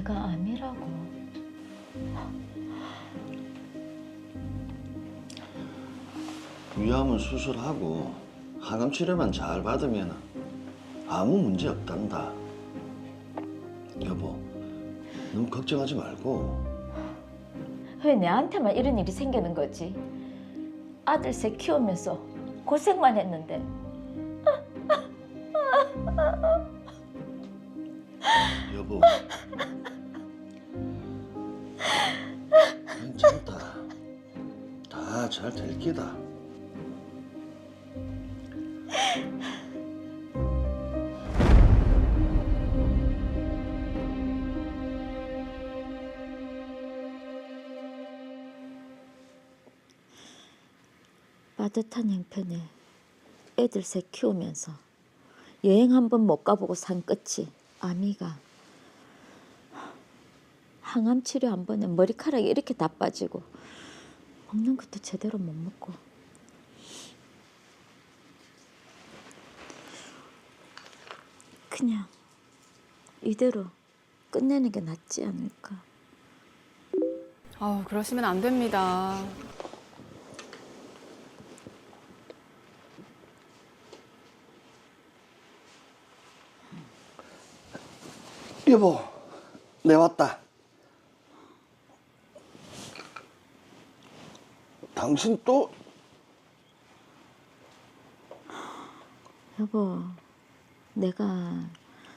내가 암이라고. 위암은 수술하고 항암 치료만 잘 받으면 아무 문제 없단다. 여보, 너무 걱정하지 말고. 왜 내한테만 이런 일이 생기는 거지? 아들 셋 키우면서 고생만 했는데. 여보, 괜찮다. 다 잘 될 기다. 빠듯한 형편에 애들 셋 키우면서 여행 한 번 못 가보고 산 끝이 아미가 항암 치료 한 번에 머리카락이 이렇게 다 빠지고 먹는 것도 제대로 못 먹고. 그냥 이대로 끝내는 게 낫지 않을까. 그러시면 안 됩니다. 여보, 내 왔다. 당신 또? 여보, 내가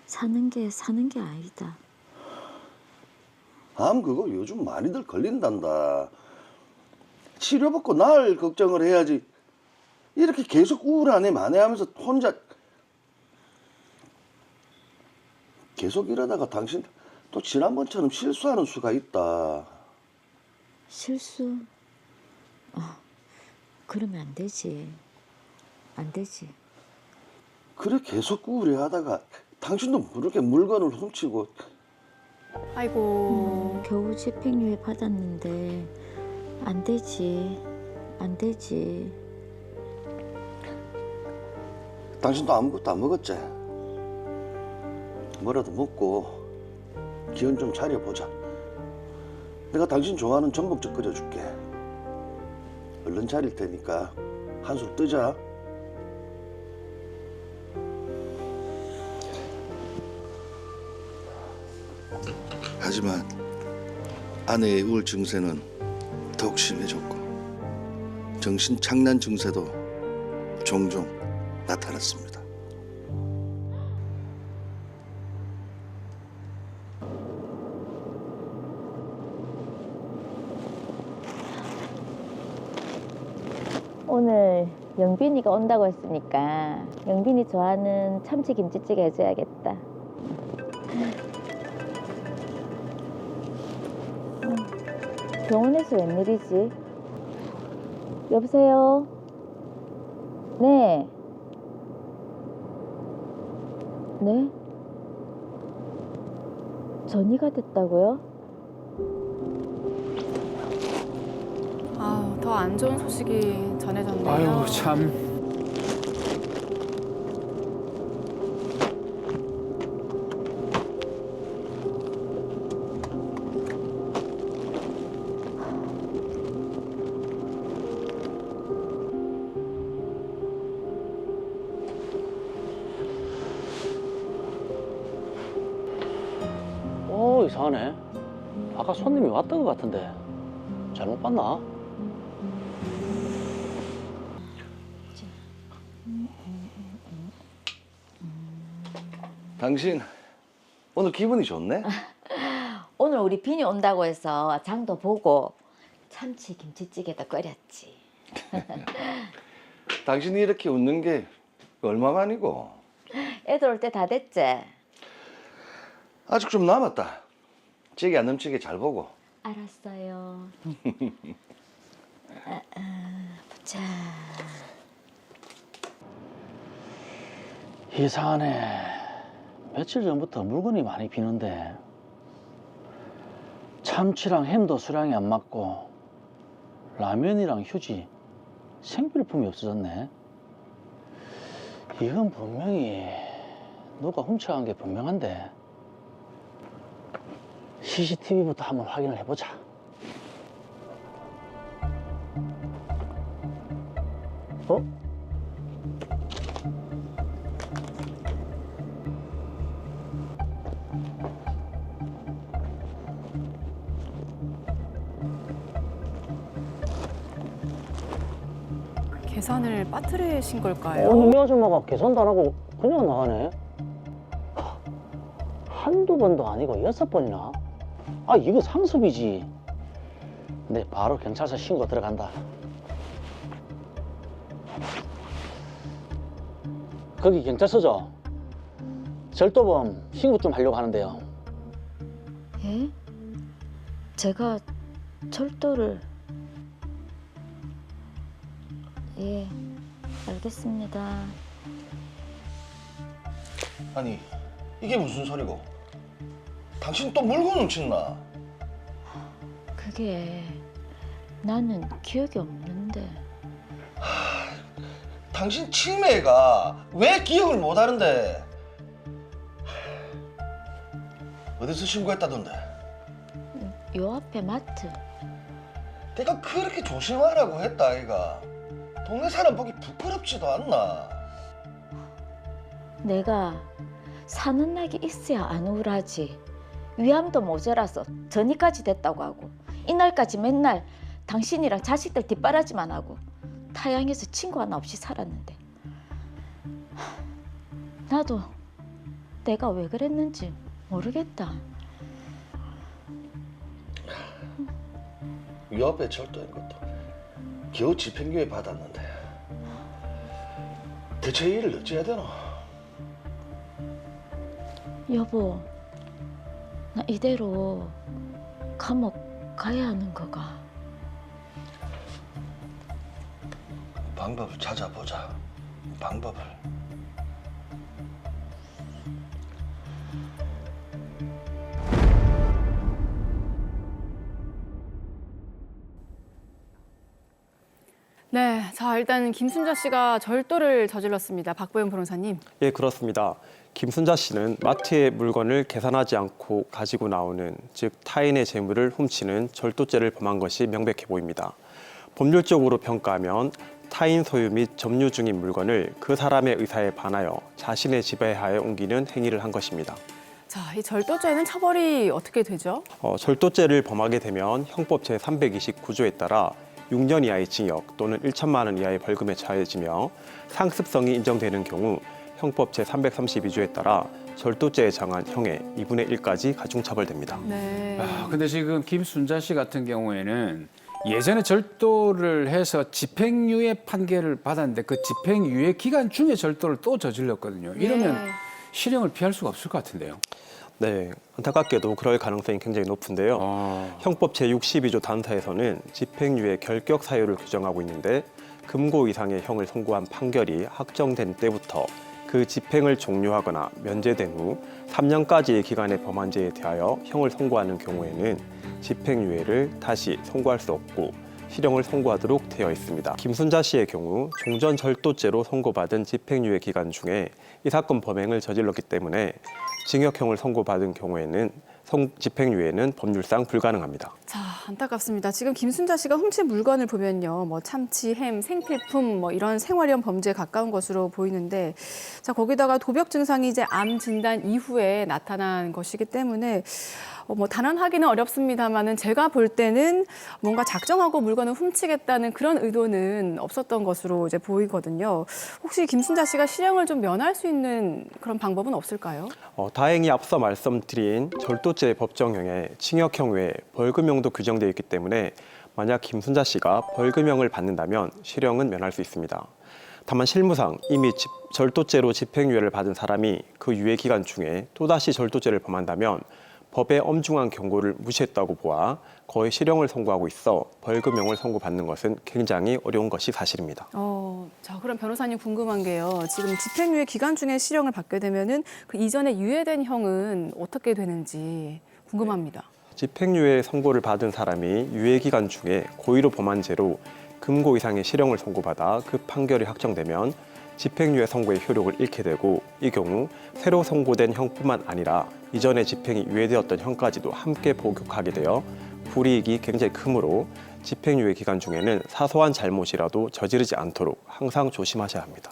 사는 게 아니다. 암 그거 요즘 많이들 걸린단다. 치료받고 날 걱정을 해야지. 이렇게 계속 우울하네 만회하면서 혼자 계속 이러다가 당신 또 지난번처럼 실수하는 수가 있다. 실수? 그러면 안 되지. 안 되지. 그래 계속 우울해하다가 당신도 그렇게 물건을 훔치고. 아이고. 겨우 집행유예 받았는데 안 되지. 안 되지. 당신도 아무것도 안 먹었지? 뭐라도 먹고 기운 좀 차려보자. 내가 당신 좋아하는 전복죽 끓여줄게. 얼른 차릴 테니까 한술 뜨자. 하지만 아내의 우울 증세는 더욱 심해졌고 정신 착란 증세도 종종 나타났습니다. 오늘 영빈이가 온다고 했으니까 영빈이 좋아하는 참치 김치찌개 해줘야겠다. 병원에서 웬일이지? 여보세요? 네. 네? 전이가 됐다고요? 더 안 좋은 소식이 전해졌네요. 아유 참. 이상하네. 아까 손님이 왔던 것 같은데 잘못 봤나? 당신 오늘 기분이 좋네? 오늘 우리 빈이 온다고 해서 장도 보고 참치 김치찌개도 끓였지. 당신이 이렇게 웃는 게 얼마만이고? 애들 올 때 다 됐지? 아직 좀 남았다. 찌개 안 넘치게 잘 보고. 알았어요. 보자. 이상하네. 며칠 전부터 물건이 많이 비는데 참치랑 햄도 수량이 안 맞고 라면이랑 휴지, 생필품이 없어졌네. 이건 분명히 누가 훔쳐간 게 분명한데 CCTV부터 한번 확인을 해보자. 어? 계산을 빠뜨리신 걸까요? 이 아줌마가 계산도 안 하고 그냥 나가네. 한두 번도 아니고 6번이나? 아, 이거 상습이지. 근데 바로 경찰서 신고 들어간다. 거기 경찰서죠? 절도범 신고 좀 하려고 하는데요. 예? 제가 절도를... 예, 알겠습니다. 아니 이게 무슨 소리고? 당신 또 물건 훔쳤나? 그게 나는 기억이 없는데. 당신 치매가 왜 기억을 못하는데? 어디서 신고했다던데? 요 앞에 마트. 내가 그렇게 조심하라고 했다 아이가. 동네 사람 보기 부끄럽지도 않나? 내가 사는 낙이 있어야 안 우울하지. 위암도 모자라서 전이까지 됐다고 하고 이날까지 맨날 당신이랑 자식들 뒷바라지만 하고 타양에서 친구 하나 없이 살았는데 나도 내가 왜 그랬는지 모르겠다. 위협에 절도한 것도 겨우 집행유예 받았는데 대체 이 일을 어찌해야 되나? 여보, 나 이대로 감옥 가야 하는 거가. 방법을 찾아보자. 방법을. 네, 자 일단 김순자 씨가 절도를 저질렀습니다. 박보영 변호사님. 예, 그렇습니다. 김순자 씨는 마트의 물건을 계산하지 않고 가지고 나오는, 즉 타인의 재물을 훔치는 절도죄를 범한 것이 명백해 보입니다. 법률적으로 평가하면 타인 소유 및 점유 중인 물건을 그 사람의 의사에 반하여 자신의 지배하에 옮기는 행위를 한 것입니다. 자, 이 절도죄는 처벌이 어떻게 되죠? 절도죄를 범하게 되면 형법 제329조에 따라 6년 이하의 징역 또는 1천만 원 이하의 벌금에 처해지며 상습성이 인정되는 경우 형법 제332조에 따라 절도죄에 정한 형의 2분의 1까지 가중처벌됩니다. 네. 근데 지금 김순자 씨 같은 경우에는 예전에 절도를 해서 집행유예 판결을 받았는데 그 집행유예 기간 중에 절도를 또 저질렀거든요. 이러면 네. 실형을 피할 수가 없을 것 같은데요. 네, 안타깝게도 그럴 가능성이 굉장히 높은데요. 형법 제62조 단사에서는 집행유예 결격 사유를 규정하고 있는데 금고 이상의 형을 선고한 판결이 확정된 때부터 그 집행을 종료하거나 면제된 후 3년까지의 기간에 범한 죄에 대하여 형을 선고하는 경우에는 집행유예를 다시 선고할 수 없고 실형을 선고하도록 되어 있습니다. 김순자 씨의 경우 종전절도죄로 선고받은 집행유예 기간 중에 이 사건 범행을 저질렀기 때문에 징역형을 선고받은 경우에는 집행유예는 법률상 불가능합니다. 자, 안타깝습니다. 지금 김순자 씨가 훔친 물건을 보면요. 뭐 참치, 햄, 생필품 뭐 이런 생활형 범죄에 가까운 것으로 보이는데 자, 거기다가 도벽 증상이 이제 암 진단 이후에 나타난 것이기 때문에 뭐 단언하기는 어렵습니다만은 제가 볼 때는 뭔가 작정하고 물건을 훔치겠다는 그런 의도는 없었던 것으로 이제 보이거든요. 혹시 김순자 씨가 실형을 좀 면할 수 있는 그런 방법은 없을까요? 다행히 앞서 말씀드린 절도죄 법정형에 징역형 외에 벌금형도 규정되어 있기 때문에 만약 김순자 씨가 벌금형을 받는다면 실형은 면할 수 있습니다. 다만 실무상 이미 절도죄로 집행유예를 받은 사람이 그 유예 기간 중에 또다시 절도죄를 범한다면 법의 엄중한 경고를 무시했다고 보아 거의 실형을 선고하고 있어 벌금형을 선고받는 것은 굉장히 어려운 것이 사실입니다. 자, 그럼 변호사님 궁금한 게요. 지금 집행유예 기간 중에 실형을 받게 되면은 그 이전에 유예된 형은 어떻게 되는지 궁금합니다. 집행유예 선고를 받은 사람이 유예 기간 중에 고의로 범한 죄로 금고 이상의 실형을 선고받아 그 판결이 확정되면 집행유예 선고의 효력을 잃게 되고 이 경우 새로 선고된 형뿐만 아니라 이전에 집행이 유예되었던 형까지도 함께 복역하게 되어 불이익이 굉장히 크므로 집행유예 기간 중에는 사소한 잘못이라도 저지르지 않도록 항상 조심하셔야 합니다.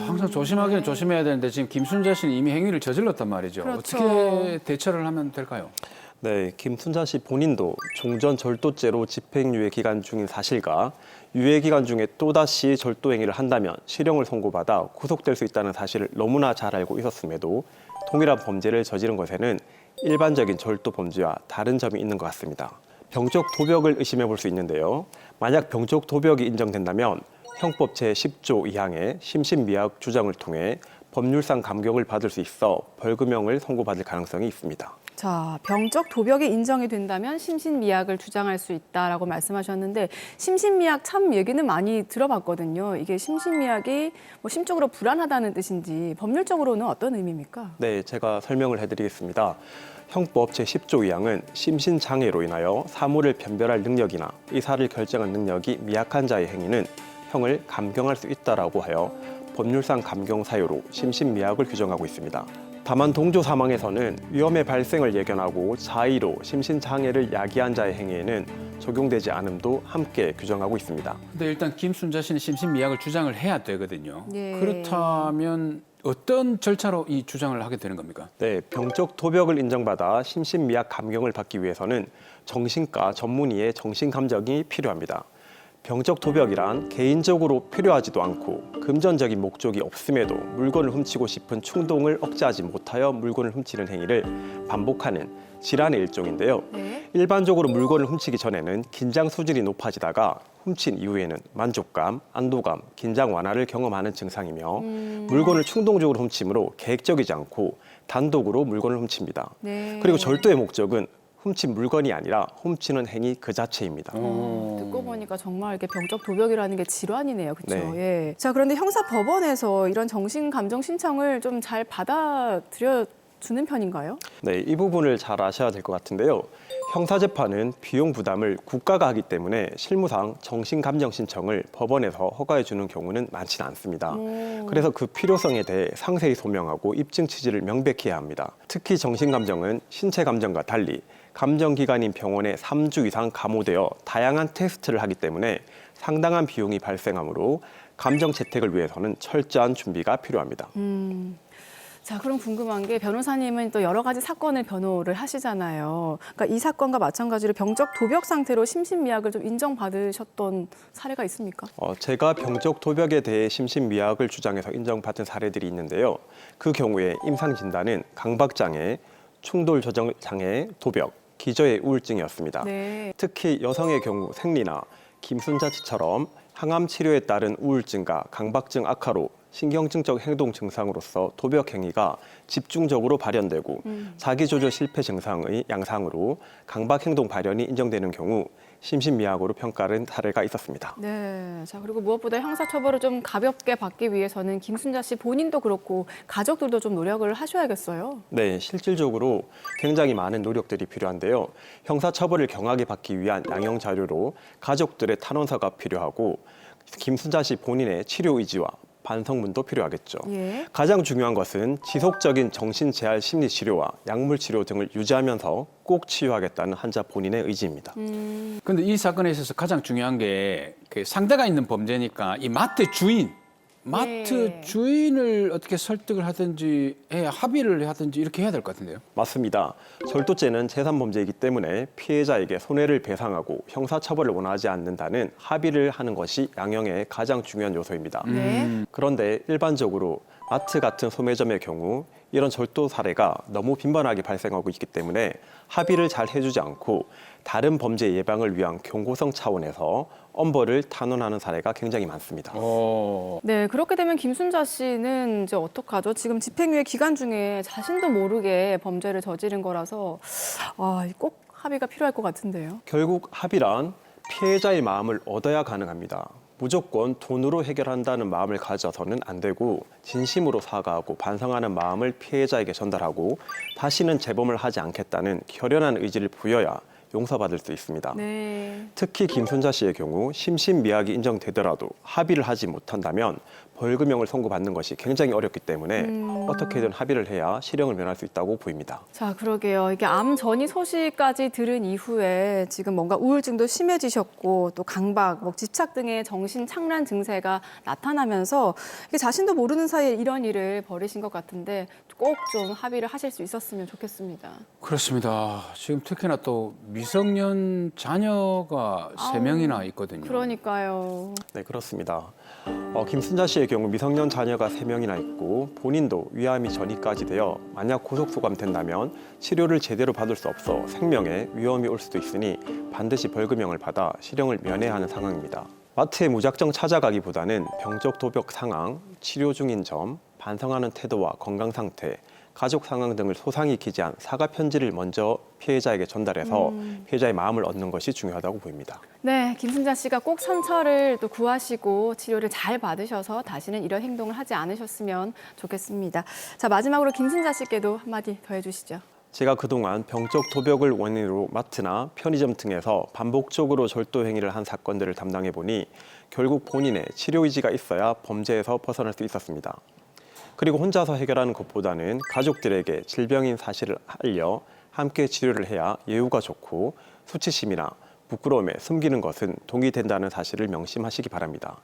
항상 조심하기는 조심해야 되는데 지금 김순자 씨는 이미 행위를 저질렀단 말이죠. 그렇죠. 어떻게 대처를 하면 될까요? 네, 김순자 씨 본인도 종전 절도죄로 집행유예 기간 중인 사실과 유예 기간 중에 또다시 절도 행위를 한다면 실형을 선고받아 구속될 수 있다는 사실을 너무나 잘 알고 있었음에도 동일한 범죄를 저지른 것에는 일반적인 절도 범죄와 다른 점이 있는 것 같습니다. 병적 도벽을 의심해 볼 수 있는데요. 만약 병적 도벽이 인정된다면 형법 제10조 2항의 심신미약 주장을 통해 법률상 감경을 받을 수 있어 벌금형을 선고받을 가능성이 있습니다. 자, 병적 도벽이 인정이 된다면 심신미약을 주장할 수 있다라고 말씀하셨는데 심신미약 참 얘기는 많이 들어봤거든요. 이게 심신미약이 뭐 심적으로 불안하다는 뜻인지 법률적으로는 어떤 의미입니까? 네, 제가 설명을 해드리겠습니다. 형법 제10조 2항은 심신장애로 인하여 사물을 변별할 능력이나 의사를 결정할 능력이 미약한 자의 행위는 형을 감경할 수 있다라고 하여 법률상 감경 사유로 심신미약을 규정하고 있습니다. 다만 동조 사망에서는 위험의 발생을 예견하고 자의로 심신장애를 야기한 자의 행위에는 적용되지 않음도 함께 규정하고 있습니다. 근데 일단 김순자 씨는 심신미약을 주장을 해야 되거든요. 예. 그렇다면 어떤 절차로 이 주장을 하게 되는 겁니까? 네, 병적 도벽을 인정받아 심신미약 감경을 받기 위해서는 정신과 전문의의 정신감정이 필요합니다. 병적 도벽이란 개인적으로 필요하지도 않고 금전적인 목적이 없음에도 물건을 훔치고 싶은 충동을 억제하지 못하여 물건을 훔치는 행위를 반복하는 질환의 일종인데요. 네. 일반적으로 물건을 훔치기 전에는 긴장 수준이 높아지다가 훔친 이후에는 만족감, 안도감, 긴장 완화를 경험하는 증상이며 물건을 충동적으로 훔침으로 계획적이지 않고 단독으로 물건을 훔칩니다. 네. 그리고 절도의 목적은 훔친 물건이 아니라 훔치는 행위 그 자체입니다. 듣고 보니까 정말 이렇게 병적 도벽이라는 게 질환이네요. 그렇죠? 네. 예. 자, 그런데 형사법원에서 이런 정신 감정 신청을 좀 잘 받아들여 주는 편인가요? 네, 이 부분을 잘 아셔야 될 것 같은데요. 형사재판은 비용 부담을 국가가 하기 때문에 실무상 정신감정 신청을 법원에서 허가해 주는 경우는 많지는 않습니다. 그래서 그 필요성에 대해 상세히 소명하고 입증 취지를 명백히 해야 합니다. 특히 정신감정은 신체 감정과 달리 감정기관인 병원에 3주 이상 감호되어 다양한 테스트를 하기 때문에 상당한 비용이 발생하므로 감정 채택을 위해서는 철저한 준비가 필요합니다. 자, 그럼 궁금한 게 변호사님은 또 여러 가지 사건을 변호를 하시잖아요. 그러니까 이 사건과 마찬가지로 병적 도벽 상태로 심신미약을 좀 인정받으셨던 사례가 있습니까? 제가 병적 도벽에 대해 심신미약을 주장해서 인정받은 사례들이 있는데요. 그 경우에 임상진단은 강박장애, 충돌조정장애, 도벽, 기저의 우울증이었습니다. 네. 특히 여성의 경우 생리나 김순자 씨처럼 항암 치료에 따른 우울증과 강박증 악화로 신경증적 행동 증상으로서 도벽 행위가 집중적으로 발현되고 자기조절 실패 증상의 양상으로 강박 행동 발현이 인정되는 경우 심신미약으로 평가된 사례가 있었습니다. 네. 자, 그리고 무엇보다 형사처벌을 좀 가볍게 받기 위해서는 김순자 씨 본인도 그렇고 가족들도 좀 노력을 하셔야겠어요. 네, 실질적으로 굉장히 많은 노력들이 필요한데요. 형사처벌을 경하게 받기 위한 양형 자료로 가족들의 탄원서가 필요하고 김순자 씨 본인의 치료 의지와 반성문도 필요하겠죠. 예. 가장 중요한 것은 지속적인 정신재활 심리치료와 약물치료 등을 유지하면서 꼭 치유하겠다는 환자 본인의 의지입니다. 근데 이 사건에 있어서 가장 중요한 게 그 상대가 있는 범죄니까 이 마트 네. 주인을 어떻게 설득을 하든지 합의를 하든지 이렇게 해야 될 것 같은데요. 맞습니다. 절도죄는 재산범죄이기 때문에 피해자에게 손해를 배상하고 형사처벌을 원하지 않는다는 합의를 하는 것이 양형의 가장 중요한 요소입니다. 네. 그런데 일반적으로 마트 같은 소매점의 경우 이런 절도 사례가 너무 빈번하게 발생하고 있기 때문에 합의를 잘 해주지 않고 다른 범죄 예방을 위한 경고성 차원에서 엄벌을 탄원하는 사례가 굉장히 많습니다. 네, 그렇게 되면 김순자 씨는 이제 어떡하죠? 지금 집행유예 기간 중에 자신도 모르게 범죄를 저지른 거라서 꼭 합의가 필요할 것 같은데요. 결국 합의란 피해자의 마음을 얻어야 가능합니다. 무조건 돈으로 해결한다는 마음을 가져서는 안 되고 진심으로 사과하고 반성하는 마음을 피해자에게 전달하고 다시는 재범을 하지 않겠다는 결연한 의지를 부여야 용서받을 수 있습니다. 네. 특히 김순자 씨의 경우 심신미약이 인정되더라도 합의를 하지 못한다면 벌금형을 선고받는 것이 굉장히 어렵기 때문에 어떻게든 합의를 해야 실형을 면할 수 있다고 보입니다. 자, 그러게요. 이게 암 전이 소식까지 들은 이후에 지금 뭔가 우울증도 심해지셨고 또 강박, 뭐 집착 등의 정신 착란 증세가 나타나면서 이게 자신도 모르는 사이에 이런 일을 벌이신 것 같은데 꼭 좀 합의를 하실 수 있었으면 좋겠습니다. 그렇습니다. 지금 특히나 또 미성년 자녀가 세 명이나 있거든요. 그러니까요. 네, 그렇습니다. 김순자 씨의 경우 미성년 자녀가 3명이나 있고 본인도 위암이 전이까지 되어 만약 구속 수감된다면 치료를 제대로 받을 수 없어 생명에 위험이 올 수도 있으니 반드시 벌금형을 받아 실형을 면해야 하는 상황입니다. 마트에 무작정 찾아가기보다는 병적 도벽 상황, 치료 중인 점, 반성하는 태도와 건강 상태, 가족 상황 등을 소상히 기재한 사과 편지를 먼저 피해자에게 전달해서 피해자의 마음을 얻는 것이 중요하다고 보입니다. 네, 김순자 씨가 꼭 선처를 또 구하시고 치료를 잘 받으셔서 다시는 이런 행동을 하지 않으셨으면 좋겠습니다. 자, 마지막으로 김순자 씨께도 한마디 더 해주시죠. 제가 그동안 병적 도벽을 원인으로 마트나 편의점 등에서 반복적으로 절도 행위를 한 사건들을 담당해 보니 결국 본인의 치료 의지가 있어야 범죄에서 벗어날 수 있었습니다. 그리고 혼자서 해결하는 것보다는 가족들에게 질병인 사실을 알려 함께 치료를 해야 예후가 좋고 수치심이나 부끄러움에 숨기는 것은 동이 된다는 사실을 명심하시기 바랍니다.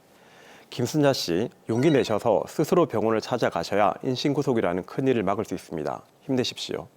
김순자 씨, 용기 내셔서 스스로 병원을 찾아가셔야 인신구속이라는 큰일을 막을 수 있습니다. 힘내십시오.